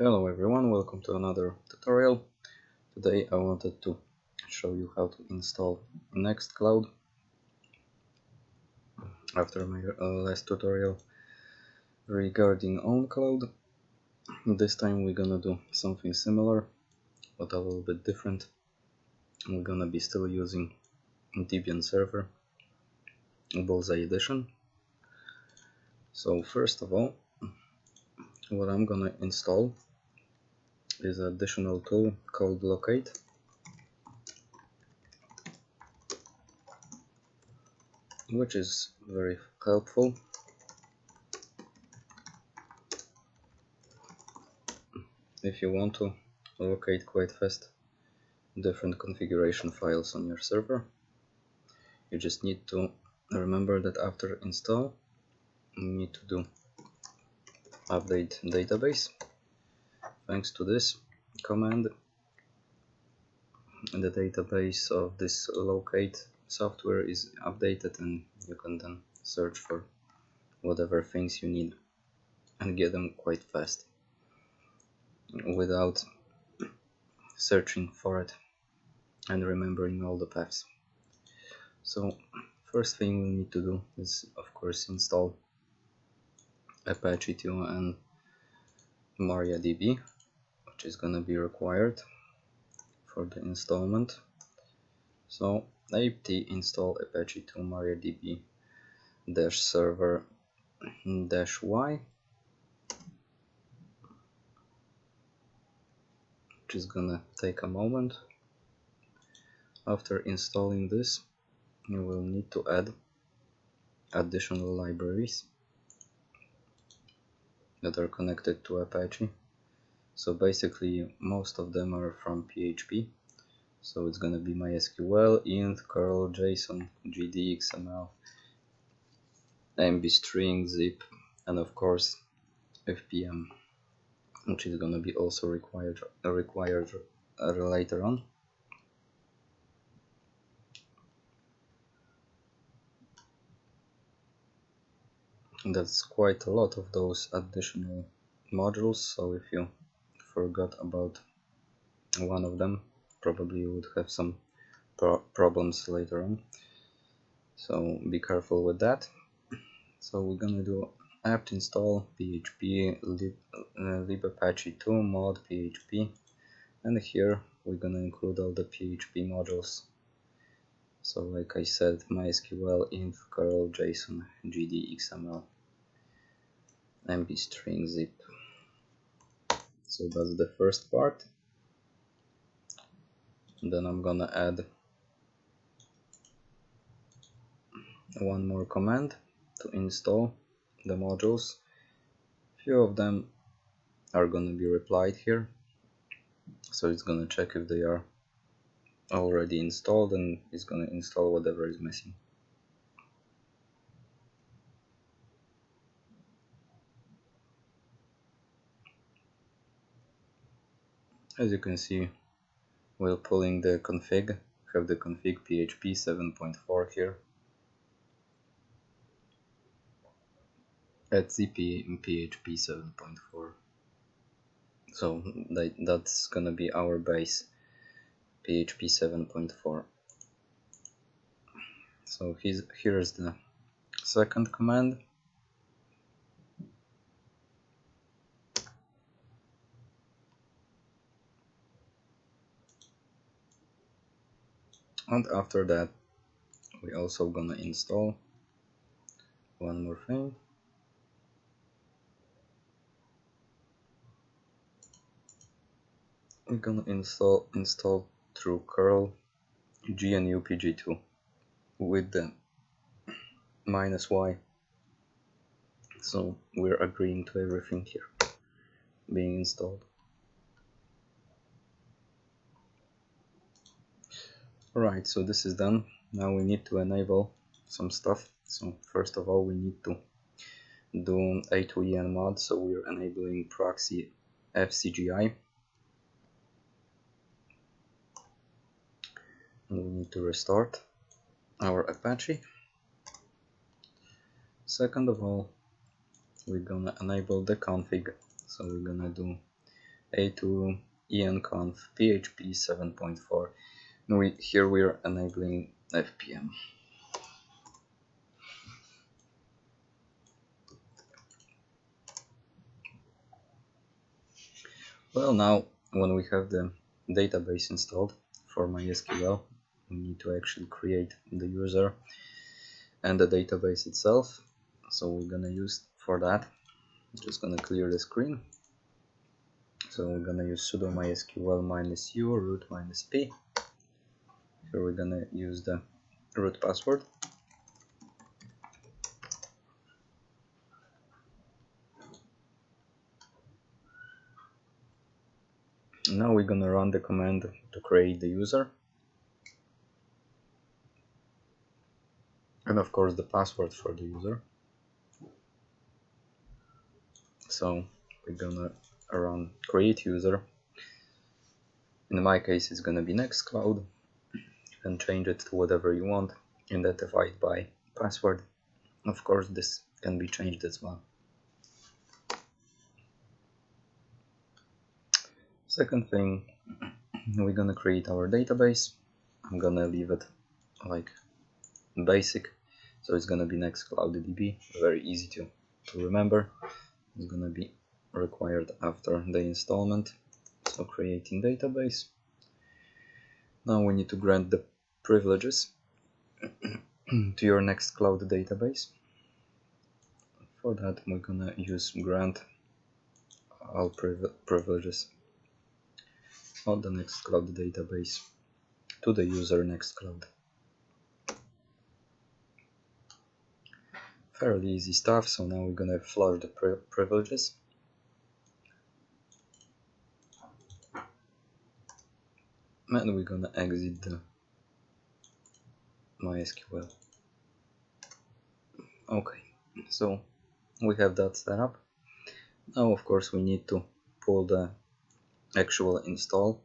Hello everyone, welcome to another tutorial. Today I wanted to show you how to install Nextcloud after my last tutorial regarding OwnCloud. This time we're gonna do something similar but a little bit different. We're gonna be still using Debian server Bullseye edition. So first of all, what I'm gonna install is an additional tool called locate. Which is very helpful. If you want to locate quite fast different configuration files on your server, you just need to remember that after install you need to do update database. Thanks to this command, the database of this locate software is updated and you can then search for whatever things you need and get them quite fast without searching for it and remembering all the paths. So first thing we need to do is of course install Apache 2 and MariaDB, which is gonna be required for the installment. So apt install Apache 2 MariaDB -server -y, which is gonna take a moment. After installing this, you will need to add additional libraries that are connected to Apache. So basically most of them are from PHP. So it's gonna be MySQL, int, curl, JSON, GD, XML, mbstring, zip, and of course FPM, which is gonna be also required later on. That's quite a lot of those additional modules, so if you forgot about one of them, probably you would have some problems later on, so be careful with that. So we're gonna do apt install php libapache 2 mod php, and here we're gonna include all the PHP modules. So like I said, MySQL, int, curl, JSON, GD, XML, mbstring, zip. So that's the first part. And then I'm gonna add one more command to install the modules. Few of them are gonna be replied here, so it's gonna check if they are already installed and it's gonna install whatever is missing. As you can see, while pulling the config, have the config PHP 7.4 here. At ZP in PHP 7.4. So that's gonna be our base, PHP 7.4. So here's the second command. And after that, we also gonna install one more thing. We're gonna install through curl GNU PG2 with the -y. So we're agreeing to everything here being installed. Alright, so this is done. Now we need to enable some stuff. So first of all, we need to do a2en mod, so we're enabling proxy fcgi. And we need to restart our Apache. Second of all, we're gonna enable the config, so we're gonna do a2 enconf php 7.4. Here we're enabling fpm. Well, now when we have the database installed for MySQL, we need to actually create the user and the database itself. So we're gonna use for that, I'm just gonna clear the screen. So we're gonna use sudo mysql -u root -p. Here we're gonna use the root password. Now we're gonna run the command to create the user, and of course the password for the user. So we're gonna run create user. In my case it's gonna be Nextcloud. You can change it to whatever you want, identified by password. Of course this can be changed as well. Second thing, we're gonna create our database. I'm gonna leave it like basic, so it's gonna be Nextcloud DB, very easy to remember. It's gonna be required after the installment. So creating database. Now we need to grant the privileges to your Nextcloud database. For that we're gonna use grant all privileges on the Nextcloud database to the user Nextcloud. Fairly easy stuff. So now we're gonna flush the privileges. And we're gonna exit the MySQL. Okay, so we have that set up. Now of course we need to pull the actual install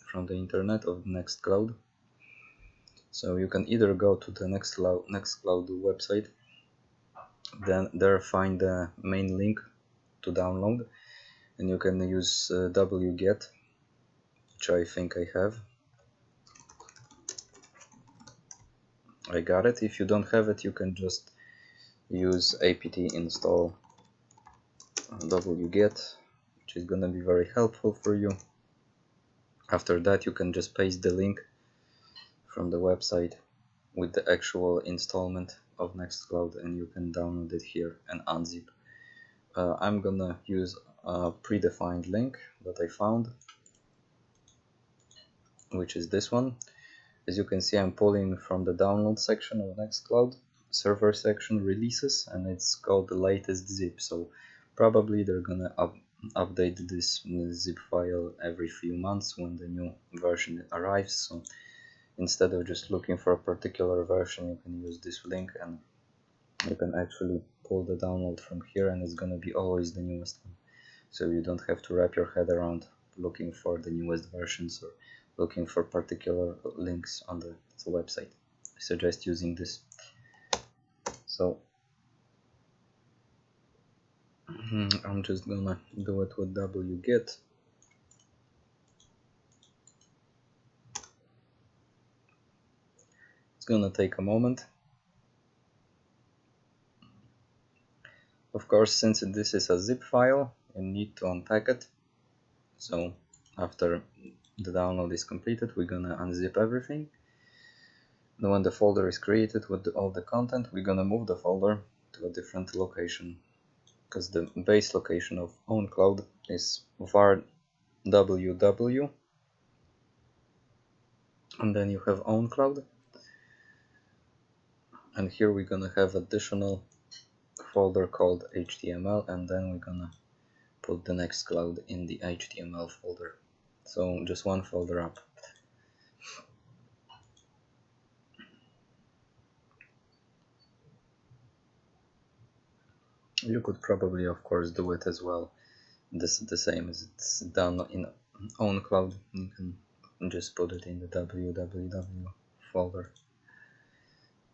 from the internet of Nextcloud. So you can either go to the Nextcloud website, then there find the main link to download, and you can use wget, which I think I have. I got it. If you don't have it, you can just use apt install wget, which is gonna be very helpful for you. After that you can just paste the link from the website with the actual installment of Nextcloud, and you can download it here and unzip. I'm gonna use a predefined link that I found, which is this one. As you can see, I'm pulling from the download section of Nextcloud, server section releases, and it's called the latest zip. So probably they're gonna update this zip file every few months when the new version arrives. So instead of just looking for a particular version, you can use this link and you can actually pull the download from here, and it's gonna be always the newest one. So you don't have to wrap your head around looking for the newest versions or looking for particular links on the website. I suggest using this. So I'm just gonna do it with wget. It's gonna take a moment. Of course, since this is a zip file, you need to unpack it. So after the download is completed, we're gonna unzip everything. Then when the folder is created with all the content, we're gonna move the folder to a different location, because the base location of OwnCloud is var ww, and then you have OwnCloud, and here we're gonna have additional folder called HTML, and then we're gonna put the Nextcloud in the HTML folder. So just one folder up. You could probably, of course, do it as well. This is the same as it's done in OwnCloud. You can just put it in the www folder.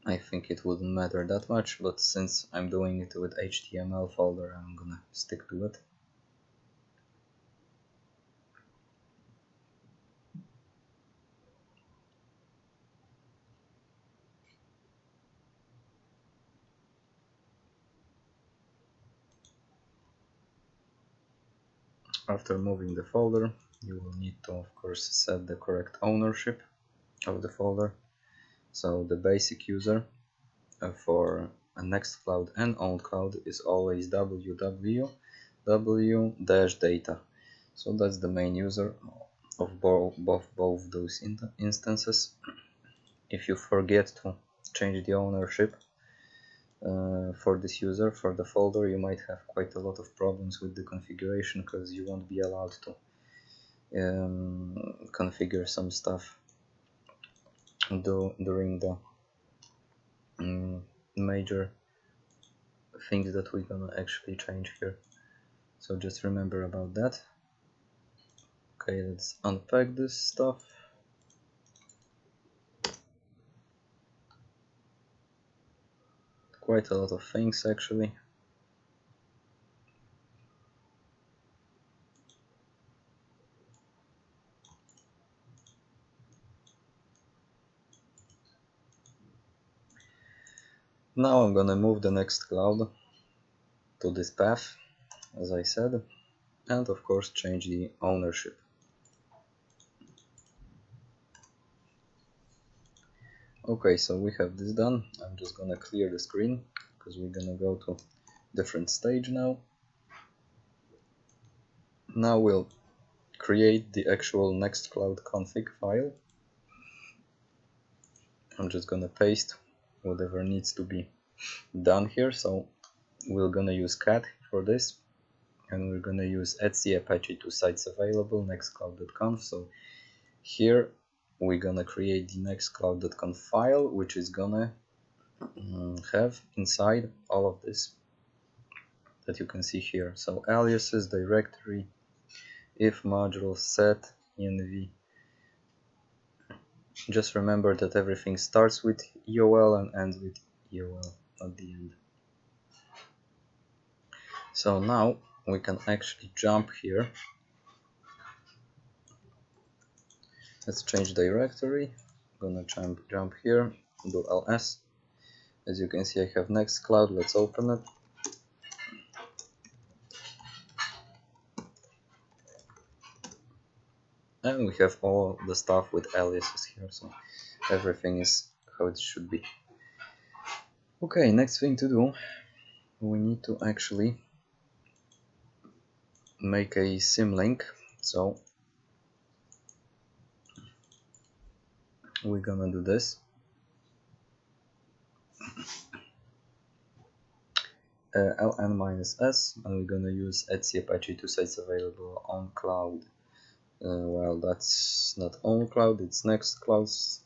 I think it wouldn't matter that much, but since I'm doing it with HTML folder, I'm gonna stick to it. After moving the folder, you will need to of course set the correct ownership of the folder. So the basic user for a Nextcloud and OwnCloud is always www-data. So that's the main user of both those instances. If you forget to change the ownership for this user, for the folder, you might have quite a lot of problems with the configuration, because you won't be allowed to configure some stuff during the major things that we're gonna actually change here. So just remember about that. Okay, let's unpack this stuff. Quite a lot of things actually. Now I'm gonna move the Nextcloud to this path, as I said, and of course change the ownership. Okay, so we have this done. I'm just gonna clear the screen because we're gonna go to different stage now. Now we'll create the actual Nextcloud config file. I'm just gonna paste whatever needs to be done here. So we're gonna use cat for this, and we're gonna use etc Apache 2 sites available nextcloud.conf. So here we're gonna create the nextcloud.conf file, which is gonna have inside all of this that you can see here. So aliases, directory, if module, set, env. Just remember that everything starts with EOL and ends with EOL at the end. So now we can actually jump here. Let's change directory. I'm gonna jump here, do ls. As you can see, I have Nextcloud. Let's open it. And we have all the stuff with aliases here, so everything is how it should be. Okay, next thing to do, we need to actually make a symlink. So we're gonna do this. ln-s, and we're gonna use etc Apache 2 sites available on cloud. Well, that's not on cloud, it's Nextcloud.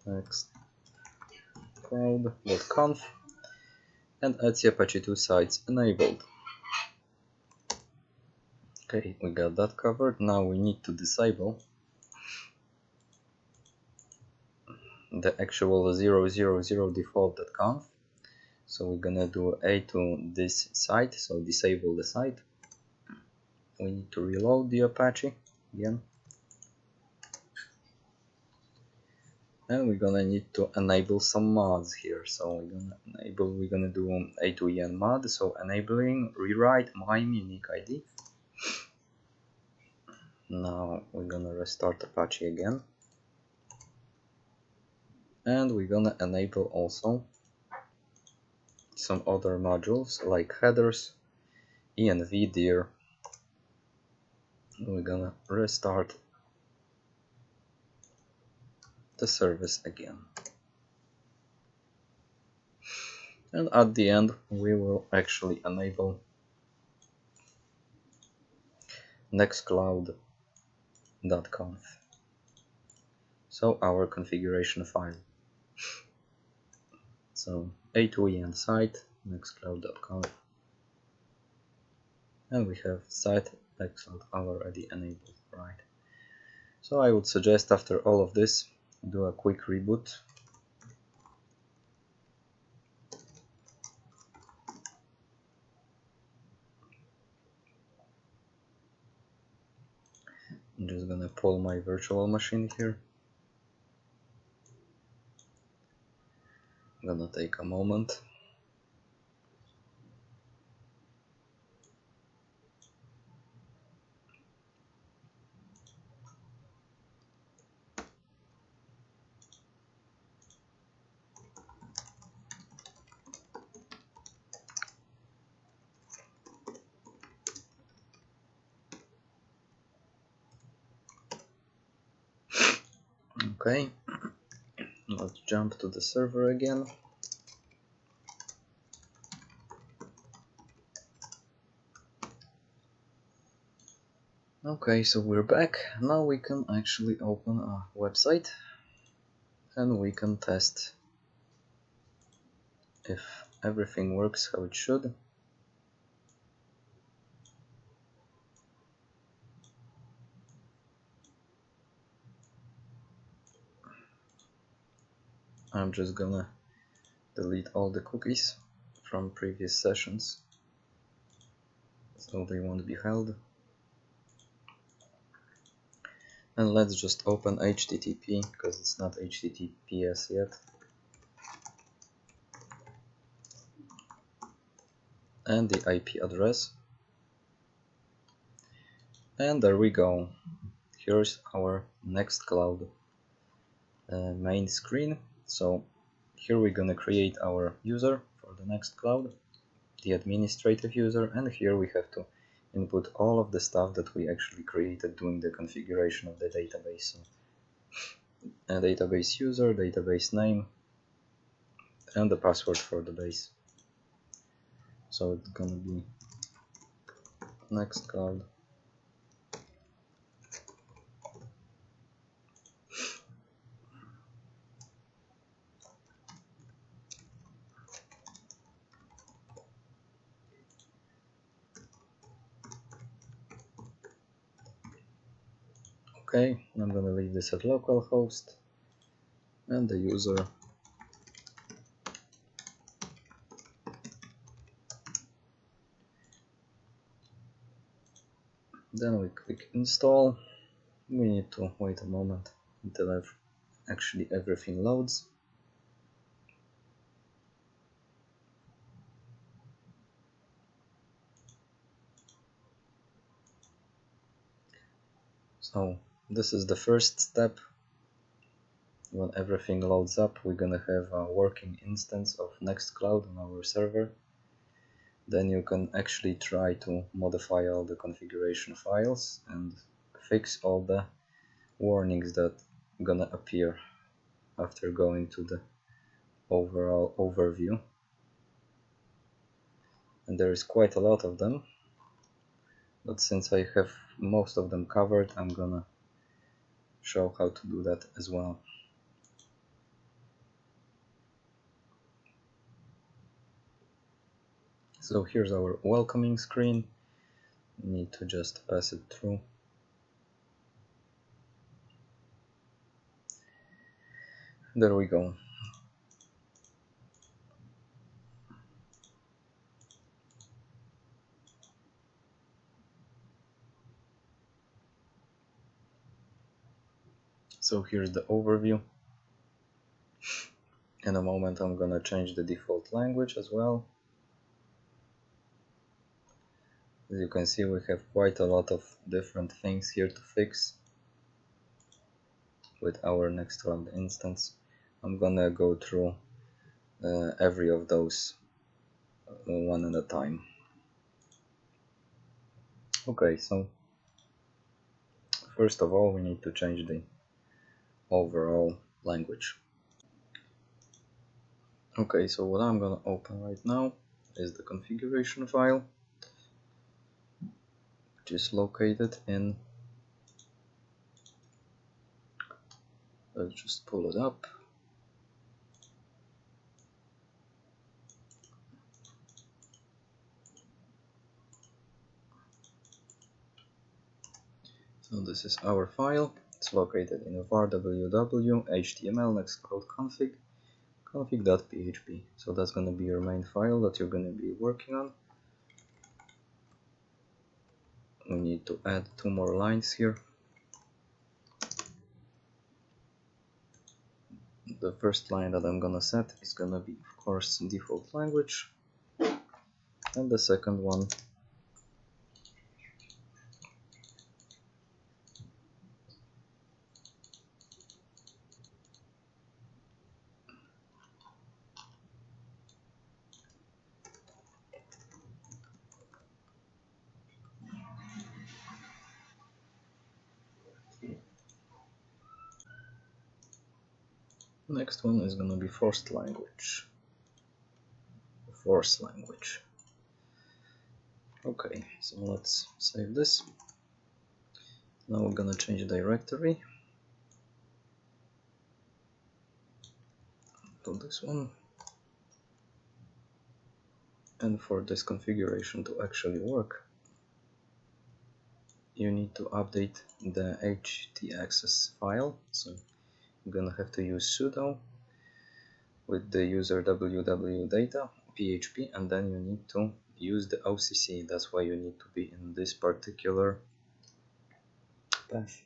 Nextcloud.conf, and etc Apache 2 sites enabled. Okay, we got that covered. Now we need to disable the actual 000 default.conf. So we're gonna do a to this site, so disable the site. We need to reload the Apache again. And we're gonna need to enable some mods here. So we're gonna do a to en mod, so enabling rewrite MIME unique ID. Now we're gonna restart Apache again. And we're gonna enable also some other modules like headers, env dir. We're gonna restart the service again. And at the end we will actually enable nextcloud.conf. So our configuration file. So a to en site nextcloud.conf, and we have site Nextcloud already enabled, right? So I would suggest after all of this, do a quick reboot. I'm just gonna pull my virtual machine here. Gonna take a moment. Okay, let's jump to the server again. Okay, so we're back. Now we can actually open a website and we can test if everything works how it should. I'm just gonna delete all the cookies from previous sessions so they won't be held. And let's just open HTTP because it's not HTTPS yet. And the IP address. And there we go. Here's our Nextcloud main screen. So here we're gonna create our user for the Nextcloud, the administrative user, and here we have to input all of the stuff that we actually created doing the configuration of the database. So, a database user, database name, and the password for the base. So it's gonna be Nextcloud. Okay, I'm gonna leave this at localhost, and the user. Then we click install. We need to wait a moment until actually everything loads. So this is the first step. When everything loads up, we're gonna have a working instance of Nextcloud on our server. Then you can actually try to modify all the configuration files and fix all the warnings that are gonna appear after going to the overall overview. And there is quite a lot of them, but since I have most of them covered, I'm gonna show how to do that as well. So here's our welcoming screen. We need to just pass it through. There we go. So here's the overview. In a moment I'm gonna change the default language as well. As you can see, we have quite a lot of different things here to fix with our Nextcloud instance. I'm gonna go through every of those one at a time. Okay, so first of all we need to change the overall language. Okay, so what I'm gonna open right now is the configuration file, which is located in, let's just pull it up. So this is our file. It's located in var www html nextcloud config.php. So that's going to be your main file that you're going to be working on. We need to add 2 more lines here. The first line that I'm going to set is going to be, of course, default language. And the second one Next one is gonna be forced language. Force language. Okay, so let's save this. Now we're gonna change the directory to this one. And for this configuration to actually work, you need to update the htaccess file. So you're gonna have to use sudo with the user www.data php, and then you need to use the OCC. That's why you need to be in this particular path,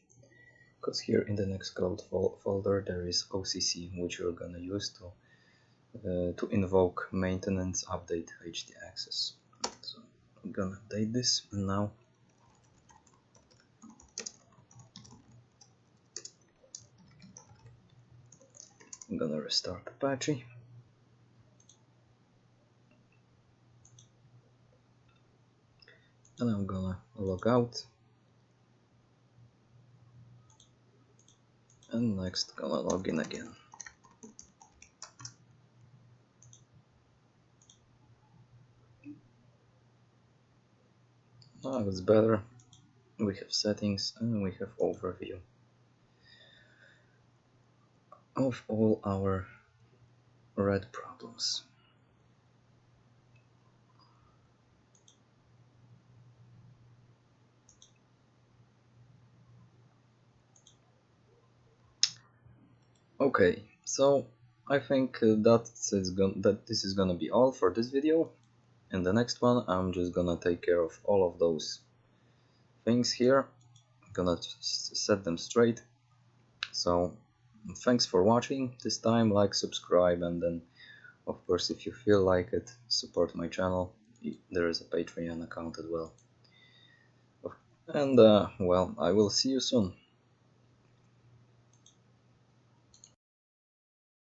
because here in the Nextcloud folder there is OCC, which you're gonna use to invoke maintenance update htaccess. So I'm gonna update this, and now I'm gonna restart Apache. And I'm gonna log out. And next gonna log in again. Now it's better. We have settings and we have overview of all our red problems. Okay, so I think that this is gonna be all for this video. In the next one, I'm just gonna take care of all of those things here. I'm gonna set them straight. So thanks for watching this time. Like, subscribe, and then of course if you feel like it, support my channel. There is a Patreon account as well. And well, I will see you soon.